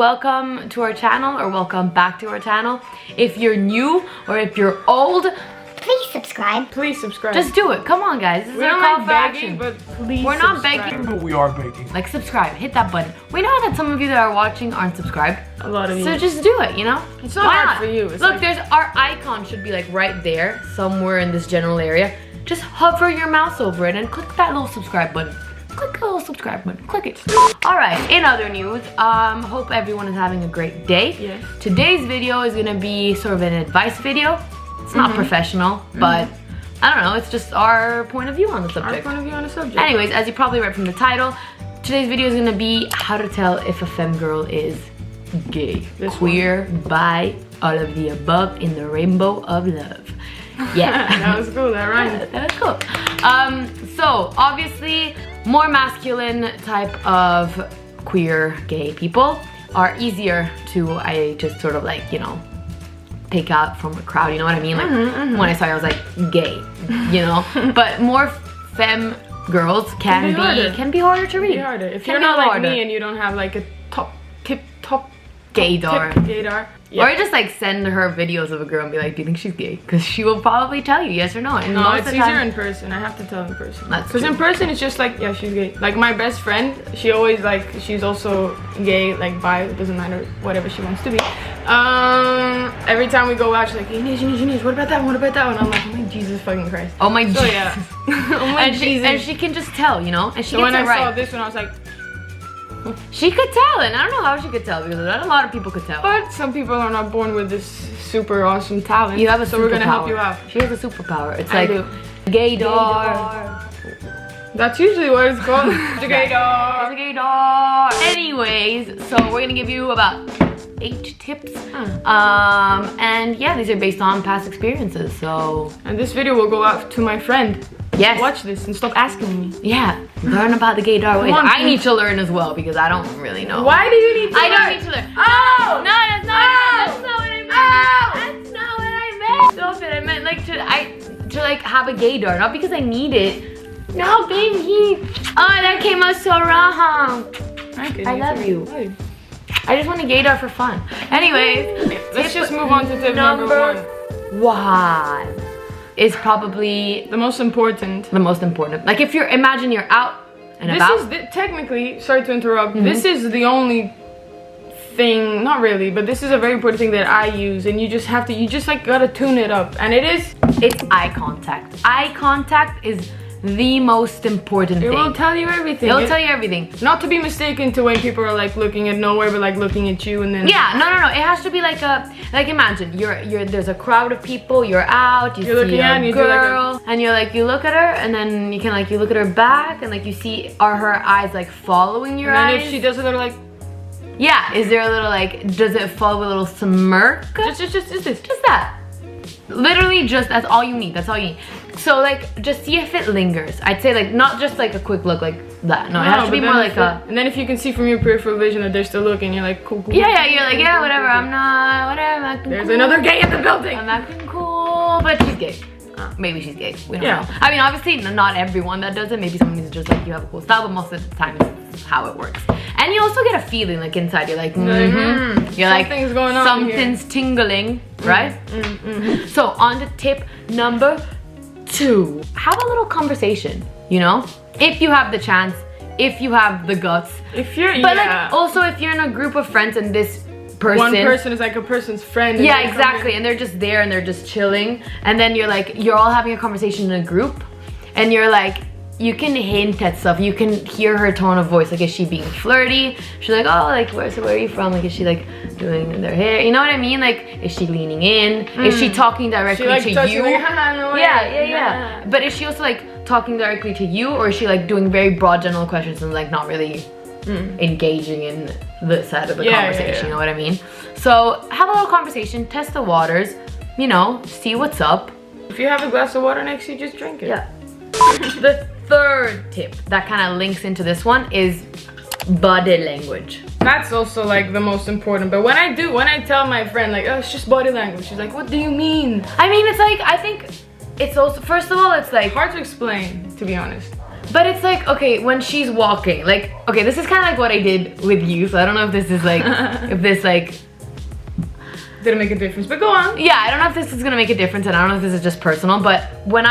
welcome to our channel, or welcome back to our channel. If you're new or if you're old, please subscribe. Please subscribe. just do it. Come on, guys. This is our call for action. But please We're not subscribe. begging. But we are baking. Like, subscribe. Hit that button. We know that some of you that are watching aren't subscribed. A lot of you. So just do it, you know? It's not Why hard not? for you. It's Look, like- there's our icon should be like right there, somewhere in this general area. Just hover your mouse over it and click that little subscribe button. Click the little subscribe button. Click it. All right. In other news, hope everyone is having a great day. Yes. Today's video is gonna be sort of an advice video. It's not professional, but I don't know. It's just our point of view on the Our subject. point of view on the subject. Anyways, as you probably read from the title, today's video is gonna be how to tell if a femme girl is gay, This queer, bi, all of the above in the rainbow of love. Yeah. That was cool. That rhymed. That was cool. So obviously, more masculine type of queer gay people are easier to, I just sort of like, you know, pick out from a crowd, you know what I mean? Like when I saw you, I was like, gay, you know? But more femme girls can be harder to read. Be harder. If Can you're be not like harder. me and you don't have like a top Gaydar. gaydar. Yeah. Or just like send her videos of a girl and be like, do you think she's gay? Because she will probably tell you yes or no. And No, most it's of the easier time, in person. I have to tell in person. That's Because true. in person, it's just like, yeah, she's gay. Like my best friend, she always like, she's also gay, like bi, it doesn't matter, whatever she wants to be. Every time we go out, she's like, Inês, what about that one? What about that one? I'm like, oh my Jesus fucking Christ. oh my So Jesus. yeah. Oh my and Jesus. she can just tell, you know? And she So gets when it I saw right. this one, I was like, She could tell, and I don't know how she could tell because not a lot of people could tell. but some people are not born with this super awesome talent. You have a so we're gonna help superpower. you out. She has a superpower. It's I like do. gaydar. That's usually what it's called. The It's gaydar. a gaydar. Anyways, so we're gonna give you about 8 tips. And yeah, these are based on past experiences. So And this video will go out to my friend. yes. Watch this and stop asking me. Yeah, learn about the gaydar ways. on, I please. need to learn as well because I don't really know. Why do you need to I don't learn? need to learn. Oh! No, that's not. Oh! That's not what I meant. Oh! That's not what I meant. Stop it. I meant like to like have a gaydar, not because I need it. No, baby. Oh, that came out so wrong. I love you. I just want a gaydar for fun. Anyways, Let's tip just move on to tip number 1 is probably The most important. the most important. Like if imagine you're out and This about. is technically, sorry to interrupt, this is the only thing, not really, but this is a very important thing that I use, and you just like gotta tune it up. And It's eye contact. Eye contact is the most important it thing. will tell you everything. It'll tell you everything. Not to be mistaken to when people are like looking at nowhere, but like looking at you and then. Yeah, no. It has to be like imagine you're there's a crowd of people, you're out, you You're see looking a at and you do like girl, and you look at her, and then you look at her back, and like you see, are her eyes like following your And then eyes? if she does a little like, Yeah, is there a little like, does it follow a little smirk? just that. Literally just, that's all you need, So like, just see if it lingers. I'd say like, not just like a quick look like that. No, it has to be but more then like if and then if you can see from your peripheral vision that they're still looking, you're like, cool. yeah, you're like, yeah, whatever, I'm acting There's cool. another gay in the building. I'm acting cool, but she's gay. Maybe she's gay, we don't Yeah. know. I mean, obviously not everyone that does it. Maybe someone is just like, you have a cool style, but most of the time it's how it works. And you also get a feeling like inside, you're like, you're like, something's going on something's tingling, right? So on to tip number 2, have a little conversation, you know? If you have the chance, if you have the guts. If you're, But like, also if you're in a group of friends and this person, one person is like a person's friend. and yeah, they come exactly, and they're just there and they're just chilling, and then you're all having a conversation in a group, and you're like, you can hint at stuff, you can hear her tone of voice, like is she being flirty? She's like, oh, like where are you from? Like is she like doing their hair? You know what I mean? Like is she leaning in? Is she talking directly She like to touches you? like, haha, no way. Yeah. But is she also like talking directly to you, or is she like doing very broad general questions and like not really engaging in the side of the conversation? You know what I mean? So have a little conversation, test the waters, you know, see what's up. If you have a glass of water next to you, just drink it. Yeah. The 3rd tip that kind of links into this one is body language. That's also like the most important. But when I tell my friend like, oh, it's just body language, she's like, what do you mean? I mean, it's like, I think it's also, first of all, it's like, Hard to explain, to be honest. But it's like, okay, when she's walking, like, okay, this is kind of like what I did with you, so I don't know if this is like, if this like... Didn't make a difference, but go on. Yeah, I don't know if this is gonna make a difference, and I don't know if this is just personal, but when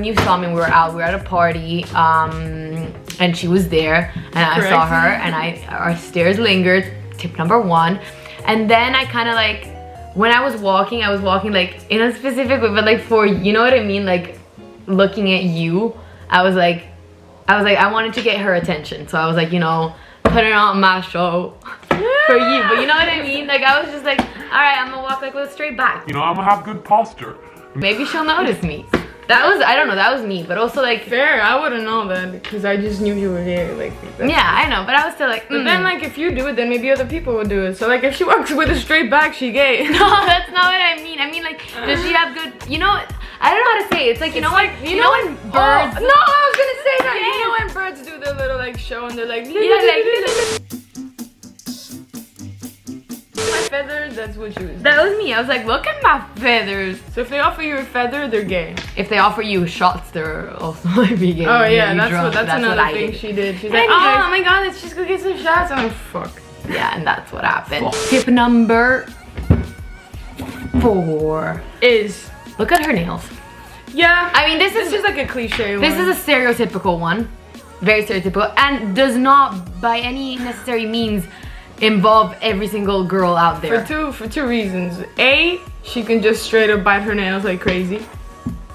you saw me, we were at a party, and she was there, and I saw her, and our stares lingered, tip number 1, and then I kind of like, when I was walking like in a specific way, but like for, you know what I mean, like looking at you, I was like, I wanted to get her attention, so I was like, you know, putting on my show for you, but you know what I mean? Like I was just like, all right, I'm gonna walk like with a straight back. You know, I'm gonna have good posture. Maybe she'll notice me. That was, I don't know, that was me, but also like... Fair, I wouldn't know that, because I just knew you were here, like... Yeah, I know, but I was still like, But then, like, if you do it, then maybe other people will do it. So, like, if she walks with a straight back, she gay. No, that's not what I mean. I mean, like, does she have good, you know, I don't know how to say it. It's like, you know, like, you know when birds... Oh, no, I was gonna say that. You know when birds do their little, like, show and they're like... Yeah, like... My feathers, that's what she was. That was me. I was like, look at my feathers. So if they offer you a feather, they're gay. If they offer you shots, they're also like be gay. Oh yeah, that's drunk. that's another what thing she did. She's like, Anyways. oh my god, let's just go get some shots. I'm like, fuck. Yeah, and that's what happened. Tip number 4 is look at her nails. Yeah. I mean, this is just like a cliche one. This is a stereotypical one. Very stereotypical, and does not by any necessary means involve every single girl out there. For two reasons. A, she can just straight up bite her nails like crazy.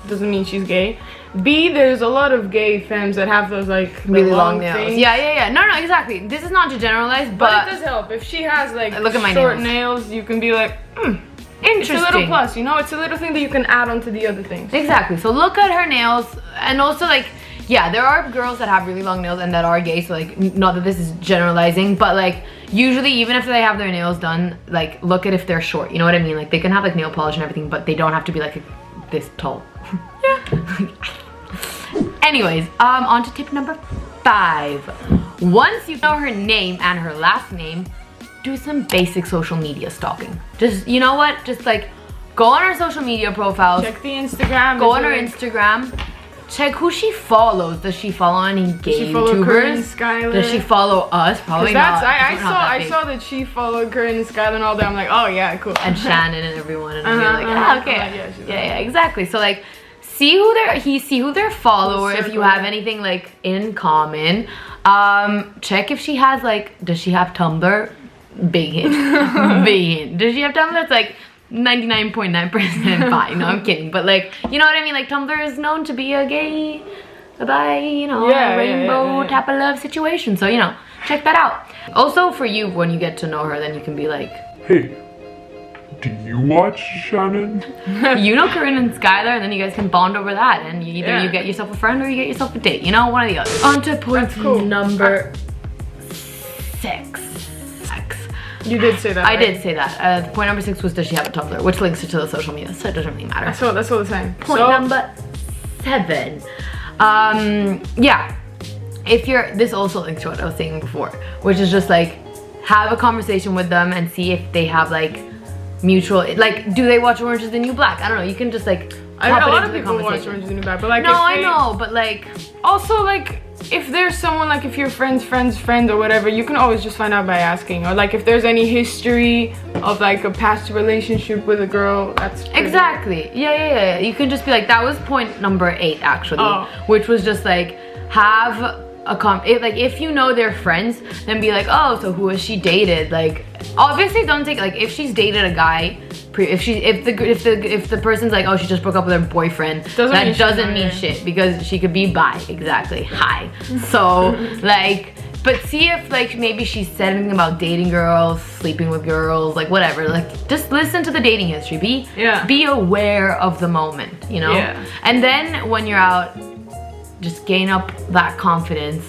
Doesn't mean she's gay. B, there's a lot of gay femmes that have those like really long nails. things. Yeah. No, exactly. This is not to generalize, but it does help. If she has like look at my short nails, you can be like, interesting. It's a little plus, you know? It's a little thing that you can add onto the other things. Exactly. So look at her nails, and also like, yeah, there are girls that have really long nails and that are gay, so like, not that this is generalizing, but like, usually even if they have their nails done, like, look at if they're short, you know what I mean? Like, they can have like nail polish and everything, but they don't have to be like this tall. Yeah. Anyways, on to tip number 5. Once you know her name and her last name, do some basic social media stalking. Just, you know what? Just like, go on her social media profiles. Check the Instagram. Go on her Instagram. Check who she follows. Does she follow any gay YouTubers? Does she follow us? Probably not. I saw that she followed Corinne and Skylar and all that. I'm like, oh yeah, cool. And Shannon and everyone, and I'm like, okay, yeah, exactly. So like, see who their follower. If you have anything like in common, check if she has like, does she have Tumblr? Big hint, big hint. Does she have Tumblr? It's like 99.9% fine. No, I'm kidding. But like, you know what I mean? Like, Tumblr is known to be a gay, you know, rainbow type of love situation. So, you know, check that out. Also for you, when you get to know her, then you can be like, hey, do you watch Shannon? You know Corinne and Skylar, and then you guys can bond over that, and either you get yourself a friend or you get yourself a date, you know, one or the other. On to point number 6. You did say that. I did say that. Point number 6 was, does she have a Tumblr? Which links her to the social media, so it doesn't really matter. That's all the same. Point number 7. Yeah. If you're, this also links to what I was saying before, which is just like, have a conversation with them and see if they have like mutual, like, do they watch Orange is the New Black? I don't know. You can just like, a lot of people watch Orange is the New Black, but like, no, I know, but like, also like, if there's someone, like if your friend's friend or whatever, you can always just find out by asking. Or like if there's any history of like a past relationship with a girl, that's exactly. Yeah. You can just be like, that was point number 8 actually, which was just like, have a if you know they're friends, then be like, oh, so who has she dated? Like, obviously don't take, like, if she's dated a guy, if the person's like, oh, she just broke up with her boyfriend, that doesn't mean shit, because she could be bi. Exactly. Hi. So like, but see if like maybe she said anything about dating girls, sleeping with girls, like whatever. Like, just listen to the dating history. Be aware of the moment, you know. And then when you're out, just gain up that confidence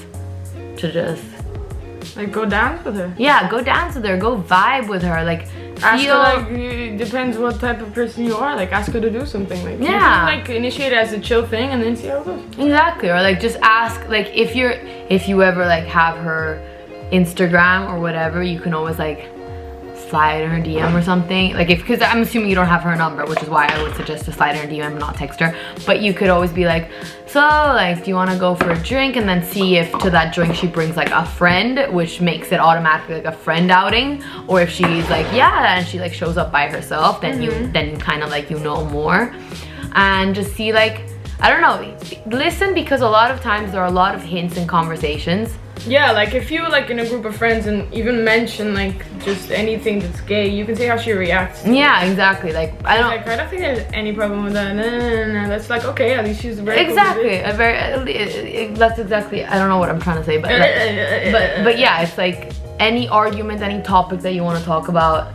to just like go dance with her. Yeah, go dance with her. Go vibe with her. Like, ask her, like, it depends what type of person you are. Like, ask her to do something. Like, you can, like, initiate it as a chill thing and then see how it goes. Exactly. Or like, just ask, like, if you ever like have her Instagram or whatever, you can always like slide her DM or something. Like because I'm assuming you don't have her number, which is why I would suggest to slide her DM and not text her. But you could always be like, so like, do you want to go for a drink? And then see if to that drink she brings like a friend, which makes it automatically like a friend outing. Or if she's like, yeah, and she like shows up by herself, then you kind of like, you know more. And just see like, I don't know, listen, because a lot of times there are a lot of hints in conversations. Yeah, like if you like in a group of friends and even mention like just anything that's gay, you can see how she reacts. Yeah, exactly. Like I don't think there's any problem with that. No. That's like, okay, at least she's very exactly that's exactly. I don't know what I'm trying to say, but like, but yeah, it's like any argument, any topic that you want to talk about.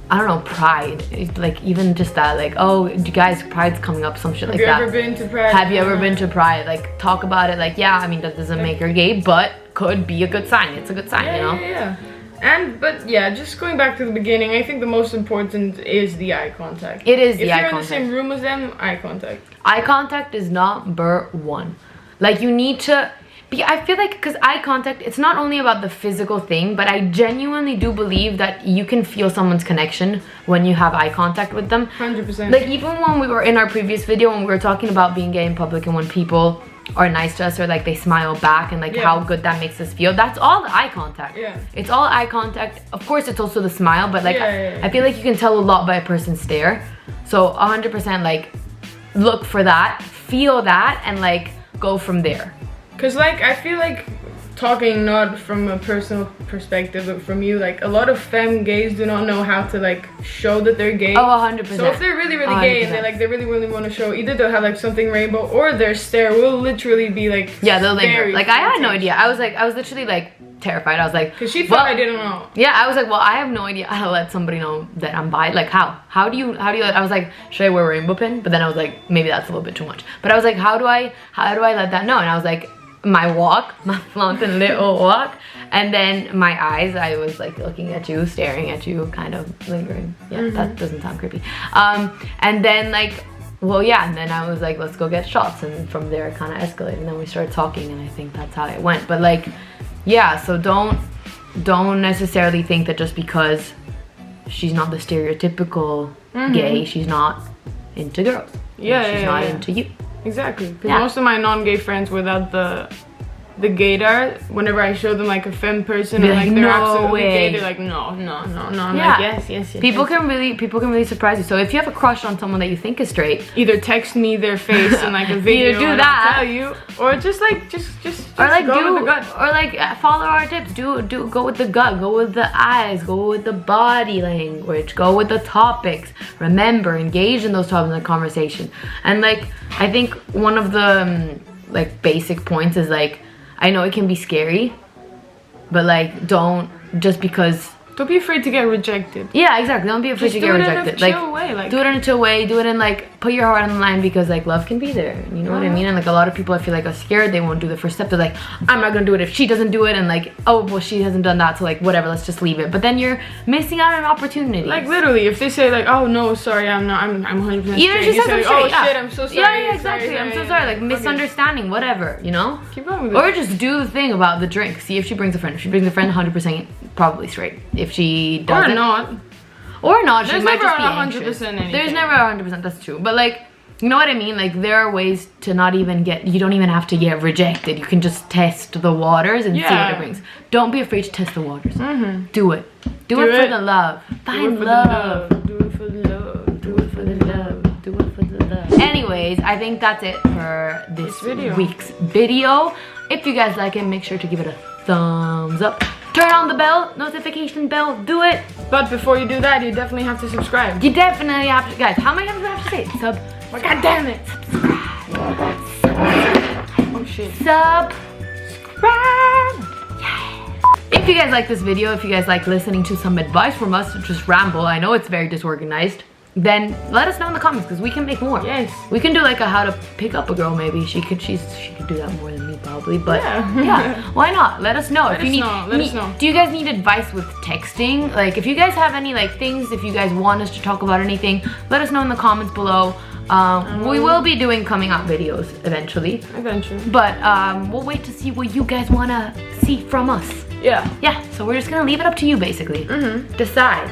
I don't know, pride. It's like even just that, like, oh, you guys, pride's coming up, some shit like that. Have you ever been to pride? Have you ever been to pride? Like, talk about it. Like, yeah, I mean, that doesn't make her gay, but could be a good sign. It's a good sign, you know? Yeah. But yeah, just going back to the beginning, I think the most important is the eye contact. It is the eye If you're in the contact. same room as them, eye contact. Eye contact is number one. Like, you need to... I feel like, because eye contact, it's not only about the physical thing, but I genuinely do believe that you can feel someone's connection when you have eye contact with them. 100%. Like, even when we were in our previous video, when we were talking about being gay in public and when people are nice to us or like they smile back and like how good that makes us feel, that's all the eye contact. Yeah. It's all eye contact. Of course, it's also the smile, but like, I feel like you can tell a lot by a person's stare. So 100% like, look for that, feel that, and like, go from there. Cause like I feel like, talking not from a personal perspective but from you, like a lot of femme gays do not know how to like show that they're gay. Oh, 100%. So if they're really gay and they really want to show, either they'll have like something rainbow or their stare will literally be like, yeah, they'll linger. Like I had no idea. I was literally like terrified. I was like, because she thought I didn't know. Yeah, I was like, well, I have no idea how to let somebody know that I'm bi. Like how do you let, I was like, should I wear a rainbow pin? But then I was like, maybe that's a little bit too much. But I was like, how do I let that know? And I was like, my walk, my flaunting little walk, and then my eyes, I was like looking at you, staring at you, kind of lingering. Yeah, that doesn't sound creepy. And then like, well, yeah, and then I was like, let's go get shots, and from there it kind of escalated, and then we started talking, and I think that's how it went. But like, yeah, so don't necessarily think that just because she's not the stereotypical gay, she's not into girls. Yeah, she's not into you. Exactly, because most of my non-gay friends without the gaydar, whenever I show them like a femme person and like they're absolutely gay, they're like, no. I'm like, yes. People can really surprise you. So if you have a crush on someone that you think is straight, either text me their face in like a video, either do that, I'll tell you, or just or like go with the gut. Or like follow our tips. Go with the gut, go with the eyes, go with the body language, go with the topics. Remember, engage in those topics in the conversation. And like, I think one of the like basic points is like, I know it can be scary, but like, don't be afraid to get rejected. Yeah, exactly. Don't be afraid to get rejected. Like, chill way, like, do it in a chill way. Do it in like, put your heart on the line, because like love can be there. You know what I mean? And like a lot of people, I feel like, are scared. They won't do the first step. They're like, I'm not gonna do it if she doesn't do it. And like, oh well, she hasn't done that, so like whatever, let's just leave it. But then you're missing out on opportunities. Like literally, if they say like, oh no, sorry, I'm 100% straight. Even if she says, like, oh shit, I'm so sorry. Yeah, exactly. I'm so sorry. Like misunderstanding, whatever, you know? Keep going with it. Or just do the thing about the drink. See if she brings a friend. If she brings a friend, 100% probably straight. If she doesn't, or not, she might just be anxious. There's never 100%, that's true. But like, you know what I mean? Like, there are ways to not even you don't even have to get rejected. You can just test the waters and see what it brings. Don't be afraid to test the waters. Do it. Do it for the love. Find love. Do it for the love. Do it for the love. Do it for the love. Anyways, I think that's it for this week's video. If you guys like it, make sure to give it a thumbs up. Turn on the bell, notification bell, do it. But before you do that, you definitely have to subscribe. You definitely have to, guys, how many times do I have to say it? Oh, God damn it. Subscribe. Oh shit. Subscribe. Yeah. If you guys like this video, if you guys like listening to some advice from us, just ramble, I know it's very disorganized, then let us know in the comments, because we can make more. Yes. We can do like a how to pick up a girl, maybe. She could do that more than me probably, but yeah, why not? Let us know. Let us know. Do you guys need advice with texting? Like, if you guys have any like things, if you guys want us to talk about anything, let us know in the comments below. We will be doing coming out videos eventually. Eventually. But we'll wait to see what you guys want to see from us. Yeah. Yeah, so we're just gonna leave it up to you basically. Decide.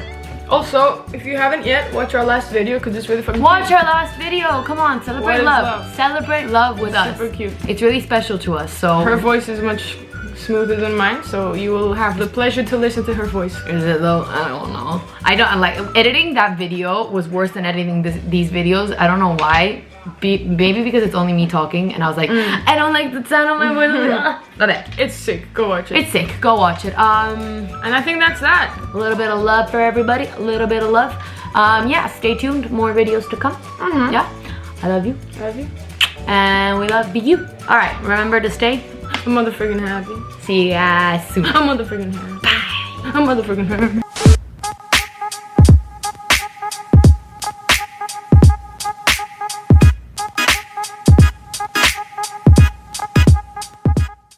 Also, if you haven't yet, watch our last video because it's really fucking Watch cute. our last video. Come on, celebrate What is love. love? Celebrate love with us. Super cute. It's really special to us. So Her voice is much smoother than mine, so you will have the pleasure to listen to her voice. is it though? I don't know. I don't like editing that video was worse than editing these videos. I don't know why. Maybe because it's only me talking, and I was like, I don't like the sound of my voice. But It's sick. Go watch it. it's sick. Go watch it. And I think that's that. A little bit of love for everybody. A little bit of love. Yeah, stay tuned. More videos to come. Yeah. I love you. Love you. And we love you. All right. Remember to stay. I'm motherfucking happy. See you guys soon. I'm motherfucking happy. Bye. I'm motherfucking happy.